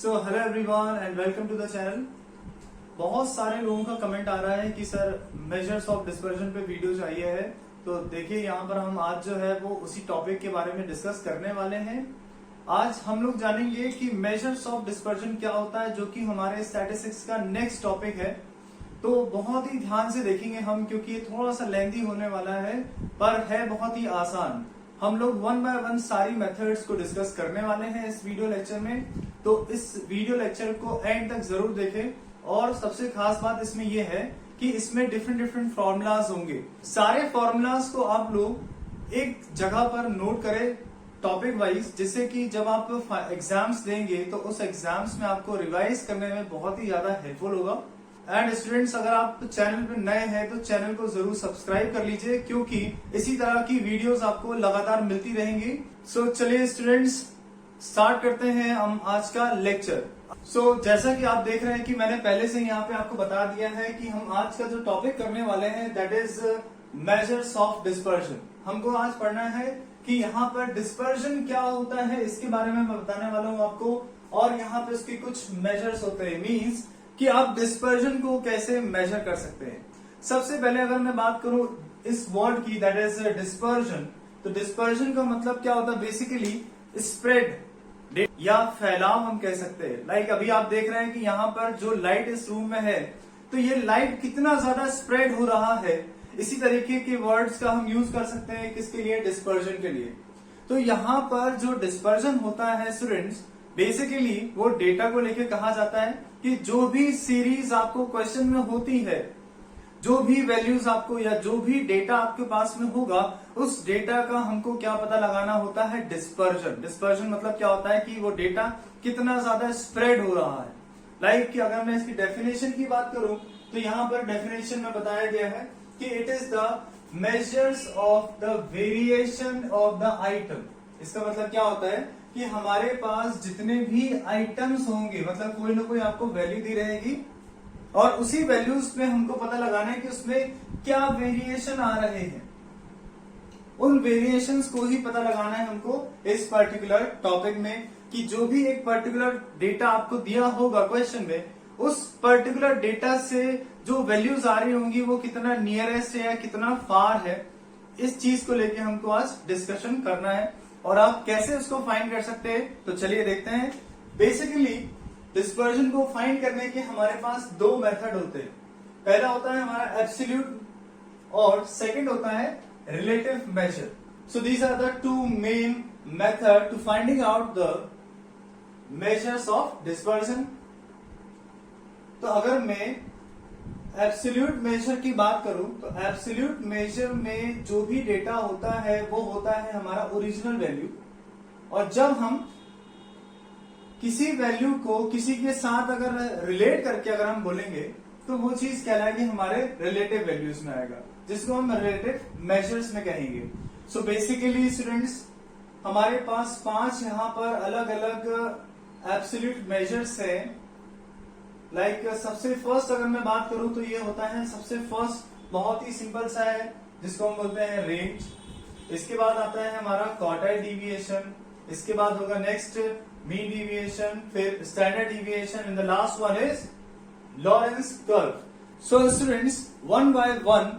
So hello everyone and welcome to the channel. बहुत सारे लोगों का कमेंट आ रहा है कि सर मेजर्स ऑफ डिस्पर्जन पे वीडियो चाहिए है। तो देखिए यहाँ पर हम आज जो है वो उसी टॉपिक के बारे में डिस्कस करने वाले हैं। आज हम लोग जानेंगे कि मेजर्स ऑफ डिस्पर्जन क्या होता है, जो कि हमारे स्टैटिस्टिक्स का नेक्स्ट टॉपिक है। तो बहुत ही ध्यान से देखेंगे हम, क्योंकि ये थोड़ा सा लेंथी होने वाला है पर है बहुत ही आसान। हम लोग वन बाय वन सारी मेथड्स को डिस्कस करने वाले हैं इस वीडियो लेक्चर में। तो इस वीडियो लेक्चर को एंड तक जरूर देखें। और सबसे खास बात इसमें यह है कि इसमें डिफरेंट फॉर्मूलाज होंगे। सारे फॉर्मूलाज को आप लोग एक जगह पर नोट करें टॉपिक वाइज, जिससे कि जब आप एग्जाम्स देंगे तो उस एग्जाम्स में आपको रिवाइज करने में बहुत ही ज्यादा हेल्पफुल होगा। एंड स्टूडेंट्स, अगर आप चैनल पे नए हैं तो चैनल को जरूर सब्सक्राइब कर लीजिए, क्योंकि इसी तरह की वीडियोस आपको लगातार मिलती रहेंगी। सो चलिए स्टूडेंट्स, स्टार्ट करते हैं हम आज का लेक्चर। जैसा कि आप देख रहे हैं कि मैंने पहले से यहाँ पे आपको बता दिया है कि हम आज का जो टॉपिक करने वाले हैं that is measures of dispersion. हमको आज पढ़ना है कि यहाँ पर डिस्पर्जन क्या होता है, इसके बारे में मैं बताने वाला हूँ आपको। और यहाँ पे उसके कुछ मेजर्स होते हैं, मीन्स कि आप डिस्पर्जन को कैसे मेजर कर सकते हैं। सबसे पहले अगर मैं बात करूं इस वर्ड की, दैट इज डिस्पर्जन, तो डिस्पर्जन का मतलब क्या होता है? बेसिकली स्प्रेड या फैलाव हम कह सकते हैं। लाइक अभी आप देख रहे हैं कि यहाँ पर जो लाइट इस रूम में है, तो ये लाइट कितना ज्यादा स्प्रेड हो रहा है। इसी तरीके के वर्ड्स का हम यूज कर सकते हैं किसके लिए? डिस्पर्जन के लिए। तो यहाँ पर जो डिस्पर्जन होता है स्टूडेंट्स, बेसिकली वो डेटा को लेके कहा जाता है कि जो भी सीरीज आपको क्वेश्चन में होती है, जो भी वैल्यूज आपको या जो भी डेटा आपके पास में होगा, उस डेटा का हमको क्या पता लगाना होता है? डिस्पर्जन। डिस्पर्जन मतलब क्या होता है कि वो डेटा कितना ज्यादा स्प्रेड हो रहा है। लाइक कि अगर मैं इसकी डेफिनेशन की बात करूं तो यहाँ पर डेफिनेशन में बताया गया है कि it is the measures of the variation of the item. इसका मतलब क्या होता है कि हमारे पास जितने भी आइटम्स होंगे, मतलब कोई ना कोई आपको वैल्यू दी रहेगी और उसी वैल्यूज में हमको पता लगाना है कि उसमें क्या वेरिएशन आ रहे हैं। उन वेरिएशंस को ही पता लगाना है हमको इस पर्टिकुलर टॉपिक में, कि जो भी एक पर्टिकुलर डेटा आपको दिया होगा क्वेश्चन में, उस पर्टिकुलर डेटा से जो वैल्यूज आ रही होंगी वो कितना नियरेस्ट है या कितना फार है। इस चीज को लेके हमको आज डिस्कशन करना है और आप कैसे उसको फाइंड कर सकते हैं। तो चलिए देखते हैं। बेसिकली डिस्पर्जन को फाइंड करने के हमारे पास दो मेथड होते हैं। पहला होता है हमारा एब्सोल्यूट और सेकंड होता है relative measure. So these are the two main method to finding out the measures of dispersion. तो अगर मैं एब्सोल्यूट मेजर की बात करूं तो एब्सोल्यूट मेजर में जो भी डेटा होता है वो होता है हमारा ओरिजिनल वैल्यू। और जब हम किसी वैल्यू को किसी के साथ अगर रिलेट करके अगर हम बोलेंगे तो वो चीज कहलाएगी हमारे रिलेटिव वैल्यूज में आएगा, जिसको हम रिलेटिव मेजर्स में कहेंगे। सो बेसिकली स्टूडेंट्स, हमारे पास 5 यहाँ पर अलग अलग एब्सोल्यूट मेजर्स है। लाइक सबसे फर्स्ट अगर मैं बात करूं तो ये होता है, सबसे फर्स्ट बहुत ही सिंपल सा है जिसको हम बोलते हैं रेंज। इसके बाद आता है हमारा क्वार्टाइल डिविएशन, इसके बाद होगा नेक्स्ट मीन डिविएशन, फिर standard deviation, and the last one is Lawrence curve. So students, one by one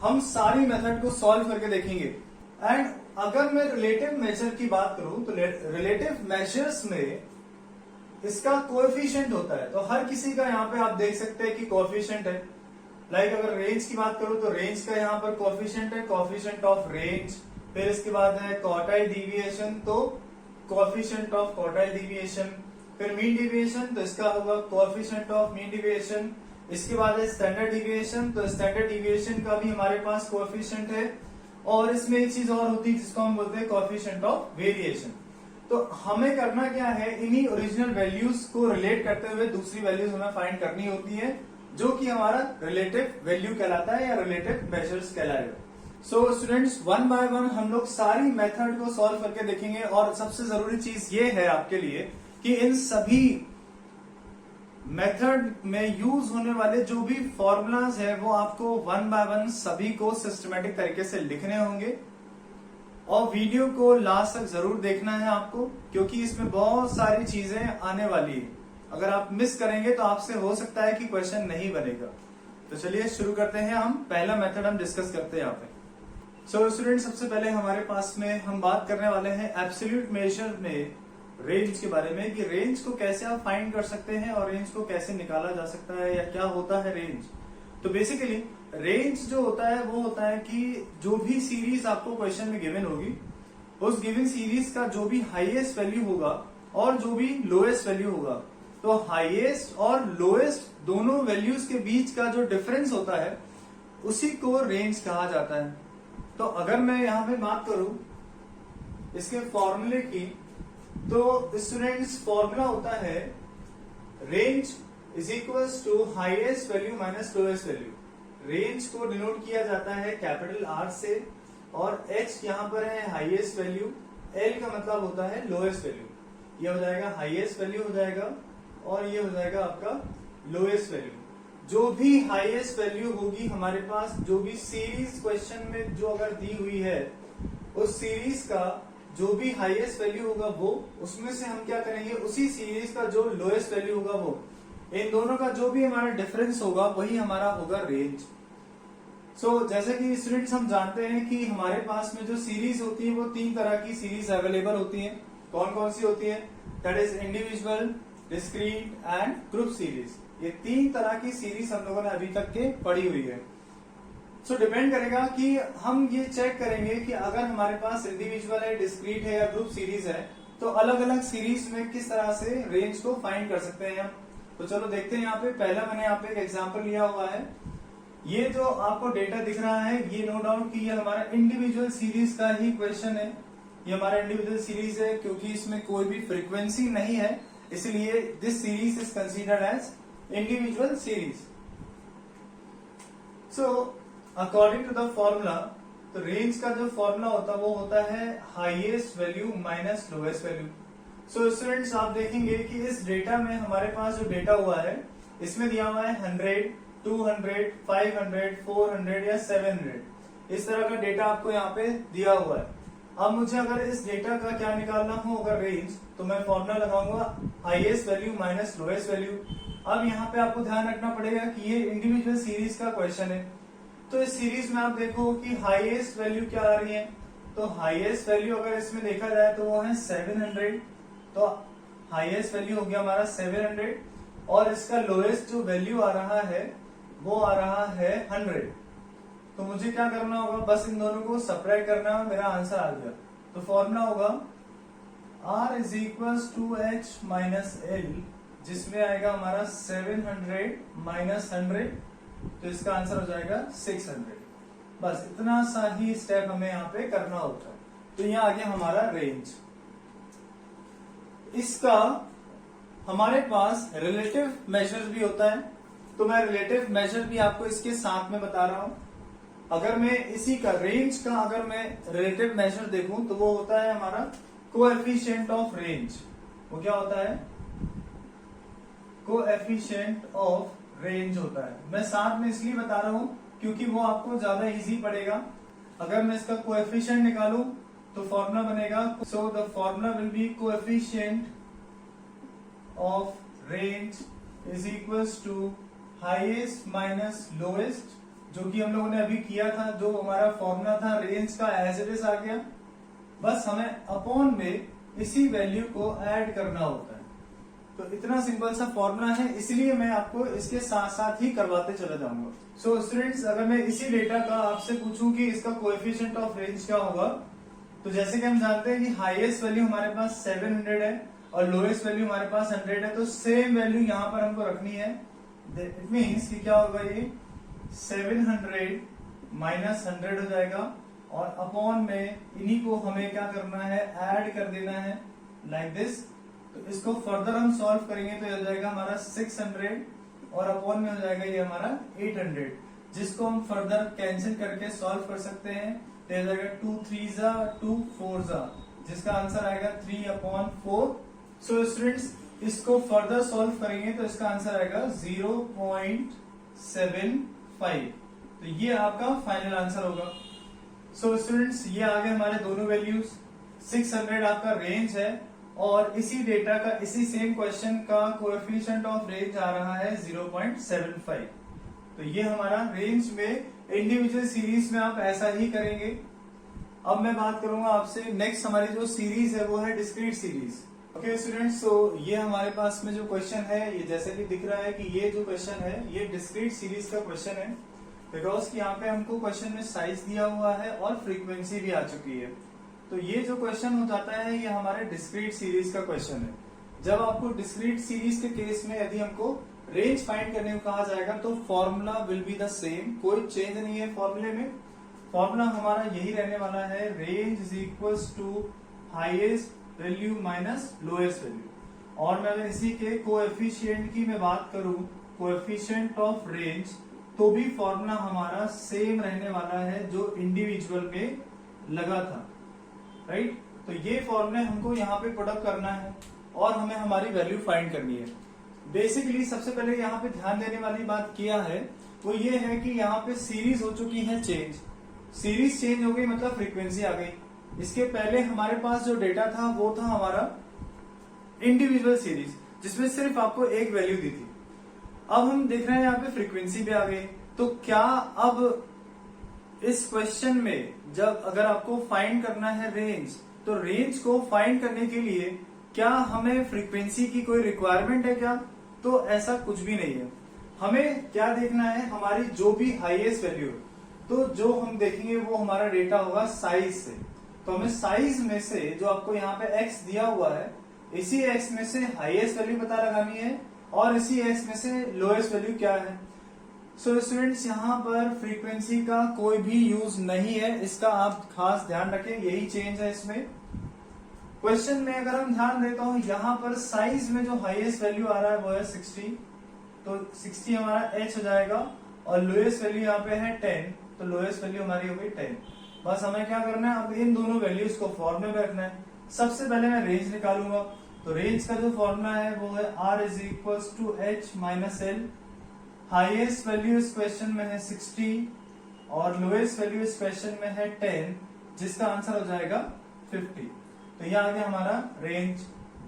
हम सारी मेथड को सॉल्व करके देखेंगे। एंड अगर मैं रिलेटिव मेजर की बात करूं तो रिलेटिव मेजर्स में इसका कोएफिशिएंट होता है। तो हर किसी का यहाँ पे आप देख सकते हैं कि कोएफिशिएंट है। लाइक अगर रेंज की बात करूं तो रेंज का यहाँ पर कोएफिशिएंट है, कोएफिशिएंट ऑफ रेंज। फिर इसके बाद है क्वार्टाइल डिविएशन, तो कोएफिशिएंट ऑफ क्वार्टाइल डिविएशन। फिर मीन डिविएशन, तो इसका होगा कोएफिशिएंट ऑफ मीन डिविएशन। इसके बाद है स्टैंडर्ड डिविएशन, तो स्टैंडर्ड डिविएशन का भी हमारे पास कोएफिशिएंट है। और इसमें एक चीज और होती है जिसको हम बोलते हैं कोएफिशिएंट ऑफ वेरिएशन। तो हमें करना क्या है, इन्हीं ओरिजिनल वैल्यूज को रिलेट करते हुए दूसरी वैल्यूज हमें फाइंड करनी होती है, जो कि हमारा रिलेटिव वैल्यू कहलाता है या रिलेटिव मेजर्स कहलाएगा। So students, one by one हम लोग सारी मेथड को सॉल्व करके देखेंगे। और सबसे जरूरी चीज ये है आपके लिए कि इन सभी मेथड में यूज होने वाले जो भी फॉर्मूलाज है वो आपको वन बाय वन सभी को सिस्टमेटिक तरीके से लिखने होंगे। और वीडियो को लास्ट तक जरूर देखना है आपको, क्योंकि इसमें बहुत सारी चीजें आने वाली है। अगर आप मिस करेंगे तो आपसे हो सकता है कि क्वेश्चन नहीं बनेगा। तो चलिए शुरू करते हैं। हम पहला मेथड हम डिस्कस करते हैं यहाँ पे। सो स्टूडेंट, सबसे पहले हमारे पास में हम बात करने वाले हैं एब्सोल्यूट मेजर में रेंज के बारे में, कि रेंज को कैसे आप फाइंड कर सकते हैं और रेंज को कैसे निकाला जा सकता है या क्या होता है रेंज। तो बेसिकली रेंज जो होता है वो होता है कि जो भी सीरीज आपको क्वेश्चन में गिवन होगी, उस गिवन सीरीज का जो भी हाईएस्ट वैल्यू होगा और जो भी लोएस्ट वैल्यू होगा, तो हाईएस्ट और लोएस्ट दोनों वैल्यूज के बीच का जो डिफरेंस होता है उसी को रेंज कहा जाता है। तो अगर मैं यहाँ पे बात करूं इसके फॉर्मूले की, तो स्टूडेंट्स फॉर्मूला होता है range is equals to highest value minus lowest value. Range को डिनोट किया जाता है कैपिटल आर से, और एच यहाँ पर है हाईएस्ट वैल्यू, एल का मतलब होता है लोएस्ट वैल्यू। ये हो जाएगा हाईएस्ट वैल्यू हो जाएगा और ये हो जाएगा आपका लोएस्ट वैल्यू। जो भी हाईएस्ट वैल्यू होगी हमारे पास, जो भी सीरीज क्वेश्चन में जो अगर दी हुई है, उस सीरीज का जो भी हाईएस्ट वैल्यू होगा वो, उसमें से हम क्या करेंगे, उसी सीरीज का जो लोएस्ट वैल्यू होगा वो, इन दोनों का जो भी हमारा डिफरेंस होगा वही हमारा होगा रेंज। सो जैसे कि स्टूडेंट्स हम जानते हैं कि हमारे पास में जो सीरीज होती है वो 3 तरह की सीरीज अवेलेबल होती है। कौन कौन सी होती है? That is individual, discrete and group series. ये 3 तरह की सीरीज हम लोगों ने अभी तक के पढ़ी हुई है। सो डिपेंड करेगा कि हम ये चेक करेंगे कि अगर हमारे पास इंडिविजुअल है, डिस्क्रीट है या ग्रुप सीरीज है, तो अलग अलग सीरीज में किस तरह से रेंज को फाइंड कर सकते हैं हम। तो चलो देखते हैं। यहाँ पे पहला मैंने यहाँ पे एक एग्जांपल लिया हुआ है। ये जो आपको डेटा दिख रहा है, ये नो डाउट कि ये हमारा इंडिविजुअल सीरीज का ही क्वेश्चन है। ये हमारा इंडिविजुअल सीरीज है क्योंकि इसमें कोई भी फ्रीक्वेंसी नहीं है, इसलिए this series is considered as individual series. So according to the formula, तो रेंज का जो फॉर्मूला होता है वो होता है highest value minus lowest value. So students आप देखेंगे कि इस डेटा में हमारे पास जो डेटा हुआ है, इसमें दिया हुआ है 100, 200, 500, 400 या 700। इस तरह का डेटा आपको यहाँ पे दिया हुआ है। अब मुझे अगर इस डेटा का क्या निकालना हो अगर रेंज, तो मैं फॉर्मूला लगाऊंगा highest value minus lowest value. अब यहाँ पे आपको ध्यान रखना पड़ेगा कि ये इंडिविजुअल सीरीज का क्वेश्चन है, तो इस सीरीज में आप देखो कि हाईएस्ट वैल्यू क्या आ रही है। तो हाईएस्ट वैल्यू अगर इसमें देखा जाए तो वो है 700। तो हाईएस्ट वैल्यू हो गया हमारा 700 और इसका लोएस्ट जो वैल्यू आ रहा है वो आ रहा है 100। तो मुझे क्या करना होगा, बस इन दोनों को सब्ट्रैक्ट करना है, मेरा आंसर आ गया। तो फॉर्मूला होगा R is equals to H minus L, जिसमें आएगा हमारा 700 माइनस 100, तो इसका आंसर हो जाएगा 600। बस इतना सा ही स्टेप हमें यहाँ पे करना होता है। तो यहाँ आ गया हमारा रेंज। इसका हमारे पास रिलेटिव मेजर भी होता है, तो मैं रिलेटिव मेजर भी आपको इसके साथ में बता रहा हूं। अगर मैं इसी का रेंज का अगर मैं रिलेटिव मेजर देखूं तो वो होता है हमारा कोएफिशिएंट ऑफ रेंज। वो क्या होता है? कोएफिशिएंट ऑफ रेंज होता है। मैं साथ में इसलिए बता रहा हूं क्योंकि वो आपको ज्यादा इजी पड़ेगा। अगर मैं इसका कोएफिशिएंट निकालूं तो फॉर्मूला बनेगा, so the formula will be coefficient of range is equals to highest minus lowest, जो कि हम लोगों ने अभी किया था। जो हमारा फॉर्मूला था रेंज का एज इट इज आ गया, बस हमें अपॉन में इसी वैल्यू को ऐड करना होता है। तो इतना सिंपल सा फॉर्मूला है, इसलिए मैं आपको इसके साथ साथ ही करवाते चला जाऊंगा। सो स्टूडेंट्स, अगर मैं इसी डेटा का आपसे पूछूं कि इसका कोएफिशिएंट ऑफ रेंज क्या होगा, तो जैसे कि हम जानते हैं कि हाईएस्ट वैल्यू हमारे पास 700 है और लोएस्ट वैल्यू हमारे पास 100 है, तो सेम वैल्यू यहाँ पर हमको रखनी है। इट मीन्स कि क्या होगा, ये 700 माइनस 100 हो जाएगा और अपॉन में इन्हीं को हमें क्या करना है, ऐड कर देना है लाइक दिस। तो इसको फर्दर हम सॉल्व करेंगे तो ये हो जाएगा हमारा 600 और अपॉन में हो जाएगा ये हमारा 800, जिसको हम फर्दर कैंसिल करके सॉल्व कर सकते हैं। तो ये हो जाएगा 2 3 जा 2 4 जा, जिसका आंसर आएगा 3/4। सो स्टूडेंट्स, इसको फर्दर सॉल्व करेंगे तो इसका आंसर आएगा 0.75। तो ये आपका फाइनल आंसर होगा। सो स्टूडेंट्स, ये आ गए हमारे दोनों वैल्यूज। 600 आपका रेंज है और इसी डेटा का, इसी सेम क्वेश्चन का कोएफिशिएंट ऑफ रेंज आ रहा है 0.75। तो ये हमारा रेंज में इंडिविजुअल सीरीज में आप ऐसा ही करेंगे। अब मैं बात करूंगा आपसे नेक्स्ट, हमारी जो सीरीज है वो है डिस्क्रीट सीरीज। ओके स्टूडेंट्स, तो ये हमारे पास में जो क्वेश्चन है, ये जैसे कि दिख रहा है कि ये जो क्वेश्चन है ये डिस्क्रीट सीरीज का क्वेश्चन है, बिकॉज कि यहाँ पे हमको क्वेश्चन में साइज दिया हुआ है और फ्रीक्वेंसी भी आ चुकी है। तो ये जो क्वेश्चन हो जाता है ये हमारे डिस्क्रीट सीरीज का क्वेश्चन है। जब आपको डिस्क्रीट सीरीज के केस में यदि हमको रेंज फाइंड करने को कहा जाएगा तो formula will be the same, कोई चेंज नहीं है फॉर्मूले में। फॉर्मूला हमारा यही रहने वाला है, range is equals to highest value minus lowest value. और मैं अगर इसी के कोएफिशिएंट की मैं बात करूं, कोएफिशिएंट ऑफ रेंज, तो भी फॉर्मूला हमारा सेम रहने वाला है जो इंडिविजुअल में लगा था, राइट। तो ये फॉर्मूले हमको यहाँ पे प्रोडक्ट करना है और हमें हमारी वैल्यू फाइंड करनी है। बेसिकली सबसे पहले यहाँ पे ध्यान देने वाली बात किया है वो ये है कि यहाँ पे सीरीज हो चुकी है चेंज। सीरीज चेंज हो गई मतलब फ्रीक्वेंसी आ गई। इसके पहले हमारे पास जो डेटा था वो था हमारा इंडिविजुअल सीरीज, जिसमें सिर्फ आपको एक वैल्यू दी थी। अब हम देख रहे हैं यहाँ पे फ्रीक्वेंसी भी आ गई। तो क्या अब इस क्वेश्चन में जब अगर आपको फाइंड करना है रेंज, तो रेंज को फाइंड करने के लिए क्या हमें फ्रीक्वेंसी की कोई रिक्वायरमेंट है क्या? तो ऐसा कुछ भी नहीं है। हमें क्या देखना है, हमारी जो भी हाईएस्ट वैल्यू, तो जो हम देखेंगे वो हमारा डेटा होगा साइज से। तो हमें साइज में से जो आपको यहाँ पे एक्स दिया हुआ है, इसी एक्स में से हाईएस्ट वैल्यू पता लगानी है और इसी एक्स में से लोएस्ट वैल्यू क्या है। सो स्टूडेंट्स, यहाँ पर फ्रीक्वेंसी का कोई भी यूज नहीं है, इसका आप खास ध्यान रखें, यही चेंज है इसमें। क्वेश्चन में अगर हम ध्यान देता हूं, यहाँ पर साइज में जो हाईएस्ट वैल्यू आ रहा है वो है 60, तो 60 हमारा एच हो जाएगा और लोएस्ट वैल्यू यहाँ पे है 10, तो लोएस्ट वैल्यू हमारी हो गई 10। बस हमें क्या करना है, अब इन दोनों वैल्यूज को फॉर्मूले में रखना है। सबसे पहले मैं रेंज निकालूंगा, तो रेंज का जो फॉर्मूला है वो है R is equal to H minus L. Highest value इस क्वेश्चन में है 60 और लोएस्ट वैल्यू इस क्वेश्चन में है 10, जिसका आंसर हो जाएगा 50। तो ये आ गया हमारा रेंज।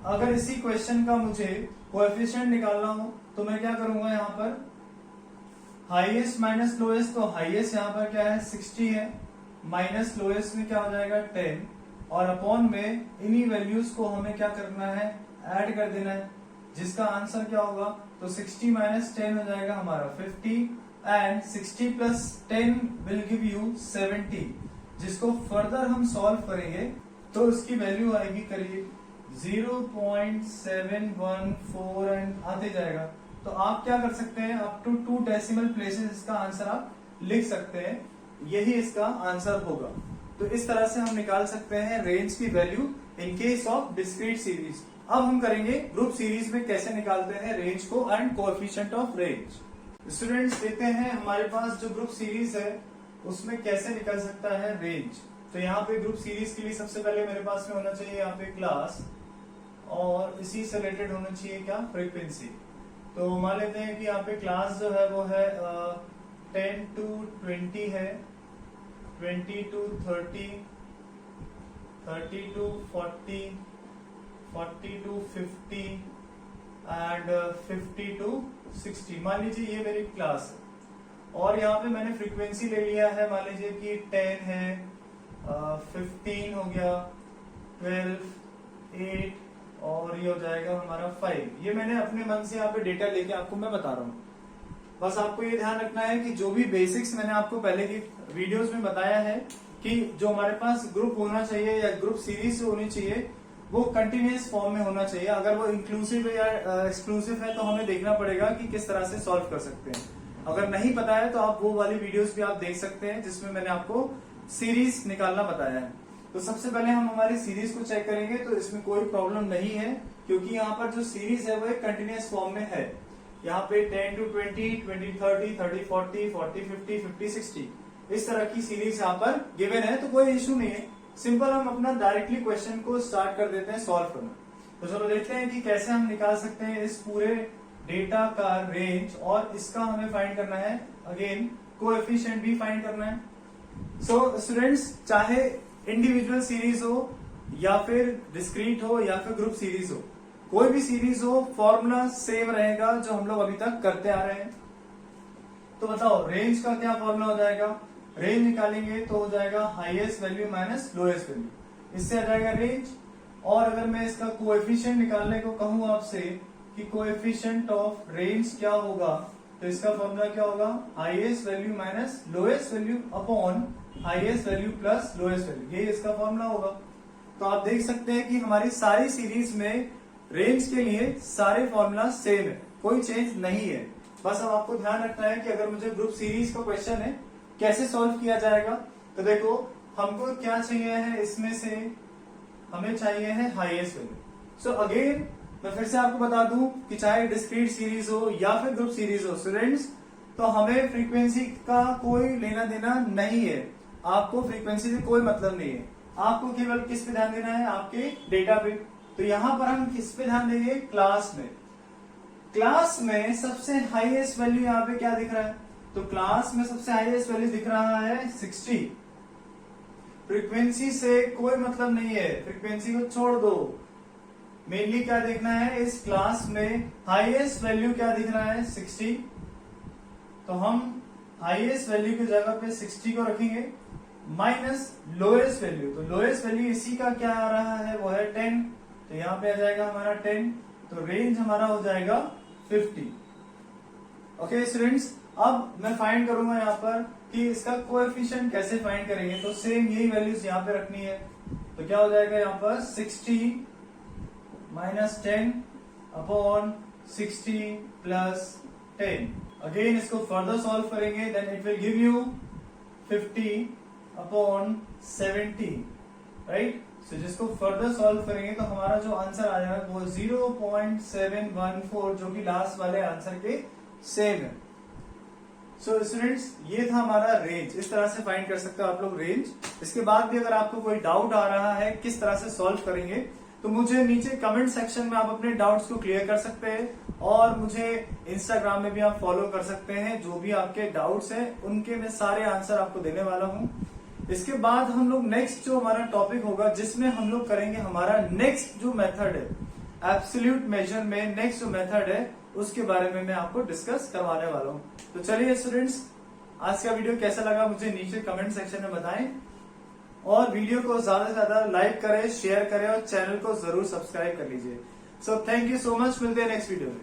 अगर इसी क्वेश्चन का मुझे कोएफिशिएंट निकालना हो तो मैं क्या करूंगा, यहाँ पर हाईएस्ट माइनस लोएस्ट, तो हाईएस्ट यहाँ पर क्या है 60 है, माइनस लोएस्ट में क्या हो जाएगा 10, और अपॉन में इन्हीं वैल्यूज को हमें क्या करना है, ऐड कर देना है, जिसका आंसर क्या होगा, तो 60 माइनस 10 हो जाएगा हमारा 50 and 60 plus 10 will give you 70, जिसको फर्दर हम सॉल्व करेंगे तो उसकी वैल्यू आएगी करीब 0.714 एंड आते जाएगा। तो आप क्या कर सकते हैं, अप टू 2 डेसिमल प्लेसेस इसका आंसर आप लिख सकते हैं, यही इसका आंसर होगा। तो इस तरह से हम निकाल सकते हैं रेंज की value in case of discrete series. अब हम करेंगे ग्रुप सीरीज में कैसे निकालते हैं रेंज को and coefficient of range. Students देखते हैं हमारे पास जो ग्रुप सीरीज है उसमें कैसे निकल सकता है रेंज। तो यहाँ पे ग्रुप सीरीज के लिए सबसे पहले मेरे पास में होना चाहिए यहाँ पे क्लास, और इसी से रिलेटेड होना चाहिए क्या, फ्रीक्वेंसी। तो मान लेते हैं कि यहाँ पे क्लास जो है वो है 10 to 20 है, 20 to 30, 30 to 40, 40 to 50 and 50 to 60। मान लीजिए ये मेरी क्लास है और यहाँ पे मैंने फ्रीक्वेंसी ले लिया है, मान लीजिए कि 10 है, 15 हो गया, 12, 8 और ये हो जाएगा हमारा 5। ये मैंने अपने मन से यहाँ पे डेटा लेके आपको मैं बता रहा हूँ। बस आपको ये ध्यान रखना है कि जो भी बेसिक्स मैंने आपको पहले की वीडियोस में बताया है कि जो हमारे पास ग्रुप होना चाहिए या ग्रुप सीरीज होनी चाहिए वो कंटिन्यूअस फॉर्म में होना चाहिए। अगर वो इंक्लूसिव या एक्सक्लूसिव है तो हमें देखना पड़ेगा कि किस तरह से सॉल्व कर सकते हैं। अगर नहीं पता है तो आप वो वाली वीडियोस भी आप देख सकते हैं जिसमें मैंने आपको सीरीज निकालना बताया है। तो सबसे पहले हम हमारी सीरीज को चेक करेंगे, तो इसमें कोई प्रॉब्लम नहीं है क्योंकि यहाँ पर जो सीरीज है वो एक कंटिन्यूअस फॉर्म में है। यहाँ पे 10 to 20, 20 30, 30 40, 40 50, 50 60 इस तरह की सीरीज यहाँ पर गिवन है, तो कोई इश्यू नहीं है। सिंपल हम अपना डायरेक्टली क्वेश्चन को स्टार्ट कर देते हैं सॉल्व करना। तो चलो देखते हैं कि कैसे हम निकाल सकते हैं इस पूरे डेटा का रेंज, और इसका हमें फाइंड करना है, अगेन कोएफिशिएंट भी फाइंड करना है। सो स्टूडेंट्स, चाहे इंडिविजुअल सीरीज हो या फिर डिस्क्रीट हो या फिर ग्रुप सीरीज हो, कोई भी सीरीज हो, फॉर्मूला सेम रहेगा जो हम लोग अभी तक करते आ रहे हैं। तो बताओ रेंज का क्या फॉर्मूला हो जाएगा। रेंज निकालेंगे तो हो जाएगा highest value minus lowest value, इससे आ जाएगा रेंज। और अगर मैं इसका कोएफिशिएंट निकालने को कहूं आपसे कि कोएफिशिएंट ऑफ रेंज क्या होगा, तो इसका फॉर्मूला क्या होगा, highest value minus lowest value upon highest value plus lowest value, ये इसका फॉर्मूला होगा। तो आप देख सकते हैं कि हमारी सारी सीरीज में रेंज के लिए सारे फॉर्मूला सेम है, कोई चेंज नहीं है। बस अब आपको ध्यान रखना है कि अगर मुझे ग्रुप सीरीज का क्वेश्चन है कैसे सॉल्व किया जाएगा, तो देखो हमको क्या चाहिए है, इसमें से हमें चाहिए है हाईएस्ट वैल्यू। सो अगेन मैं फिर से आपको बता दूं कि चाहे डिस्क्रीट सीरीज हो या फिर ग्रुप सीरीज हो स्टूडेंट्स, तो हमें फ्रीक्वेंसी का कोई लेना देना नहीं है। आपको फ्रीक्वेंसी से कोई मतलब नहीं है, आपको केवल किस पे ध्यान देना है, आपके डेटा पे। तो यहां पर हम किस पे ध्यान देंगे, क्लास में। क्लास में सबसे हाईएस्ट वैल्यू यहाँ पे क्या दिख रहा है, तो क्लास में सबसे हाईएस्ट वैल्यू दिख रहा है 60। फ्रीक्वेंसी से कोई मतलब नहीं है, फ्रीक्वेंसी को छोड़ दो, मेनली क्या देखना है, इस क्लास में हाईएस्ट वैल्यू क्या दिख रहा है 60। तो हम हाईएस्ट वैल्यू की जगह पे 60 को रखेंगे माइनस लोएस्ट वैल्यू। तो लोएस्ट वैल्यू इसी का क्या आ रहा है, वो है 10, तो यहाँ पे आ जाएगा हमारा 10। तो रेंज हमारा हो जाएगा 50। ओके स्टूडेंट्स, अब मैं फाइंड करूंगा यहाँ पर कि इसका कोएफिशिएंट कैसे फाइंड करेंगे। तो सेम यही वैल्यूज यहाँ पे रखनी है। तो क्या हो जाएगा यहाँ पर 60 माइनस 10 अपॉन 60 प्लस 10। अगेन इसको फर्दर सॉल्व करेंगे, then it will give you 50 upon 70, right. So जिसको फर्दर सॉल्व करेंगे तो हमारा जो आंसर आ जाएगा वो 0.714, जो कि लास्ट वाले आंसर के सेम है। सो स्टूडेंट्स, ये था हमारा रेंज। इस तरह से फाइंड कर सकते हो आप लोग रेंज। इसके बाद भी अगर आपको कोई डाउट आ रहा है किस तरह से सॉल्व करेंगे, तो मुझे नीचे कमेंट सेक्शन में आप अपने डाउट्स को क्लियर कर सकते हैं, और मुझे इंस्टाग्राम में भी आप फॉलो कर सकते हैं। जो भी आपके डाउट्स हैं उनके मैं सारे आंसर आपको देने वाला हूं। इसके बाद हम लोग नेक्स्ट जो हमारा टॉपिक होगा, जिसमें हम लोग करेंगे हमारा नेक्स्ट जो मेथड है एब्सोल्यूट मेजर में, नेक्स्ट जो मेथड है उसके बारे में मैं आपको डिस्कस करवाने वाला हूं। तो चलिए स्टूडेंट्स, आज का वीडियो कैसा लगा मुझे नीचे कमेंट सेक्शन में बताएं, और वीडियो को ज्यादा से ज्यादा लाइक करें, शेयर करें और चैनल को जरूर सब्सक्राइब कर लीजिए। So thank you so much, मिलते हैं नेक्स्ट वीडियो में।